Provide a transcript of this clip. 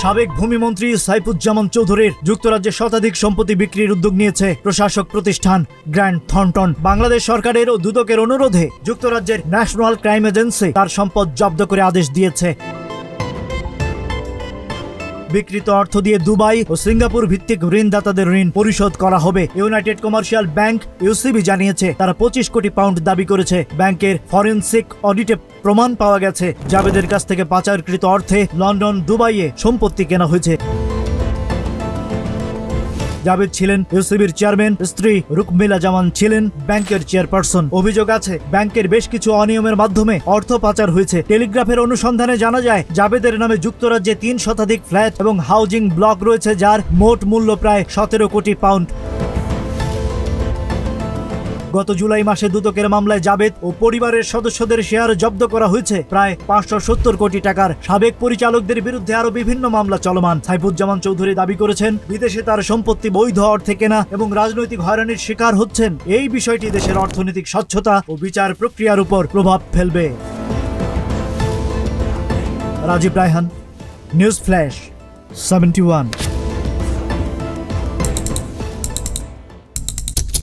সাবেক ভূমিমন্ত্রী সাইফুজ্জামান চৌধুরীর যুক্তরাজ্যে শতাধিক সম্পত্তি বিক্রির উদ্যোগ নিয়েছে প্রশাসক প্রতিষ্ঠান গ্র্যান্ট থর্নটন। বাংলাদেশ সরকারের ও দুদকের অনুরোধে যুক্তরাজ্যের ন্যাশনাল ক্রাইম এজেন্সি তার সম্পদ জব্দ করে আদেশ দিয়েছে। বিকৃত অর্থ দিয়ে দুবাই ও সিঙ্গাপুর ভিত্তিক ঋণদাতাদের ঋণ পরিশোধ করা হবে। ইউনাইটেড কমার্শিয়াল ব্যাংক ইউসিবি জানিয়েছে তারা 25 কোটি পাউন্ড দাবি করেছে। ব্যাংকের ফরেনসিক অডিটে প্রমাণ পাওয়া গেছে জাবেদের কাছ থেকে পাচারকৃত অর্থে লন্ডন, দুবাইয়ে সম্পত্তি কেনা হয়েছে। জাবেদ ছিলেন ইউসিবির চেয়ারম্যান, স্ত্রী রুকমিলা জামান ছিলেন ব্যাংকের চেয়ারপারসন। অভিযোগ আছে ব্যাংকের বেশ কিছু অনিয়মের মাধ্যমে অর্থ পাচার হয়েছে। টেলিগ্রাফের অনুসন্ধানে জানা যায় জাবেদের নামে যুক্তরাজ্যে 3 শতাধিক ফ্ল্যাট এবং হাউজিং ব্লক রয়েছে, যার মোট মূল্য প্রায় 17 কোটি পাউন্ড। গত জুলাই মাসে দুদকের মামলায় জাবেদ ও পরিবারের সদস্যদের শেয়ার জব্দ করা হয়েছে প্রায় 570 কোটি টাকার। সাবেক পরিচালকদের বিরুদ্ধে আরো বিভিন্ন মামলা চলমান। সাইফুজ্জামান চৌধুরী দাবি করেছেন বিদেশে তার সম্পত্তি বৈধ অর্থে কেনা এবং রাজনৈতিক হয়রানির শিকার হচ্ছেন। এই বিষয়টি দেশের অর্থনৈতিক স্বচ্ছতা ও বিচার প্রক্রিয়ার উপর প্রভাব ফেলবে। Rajib Raihan, news flash 71।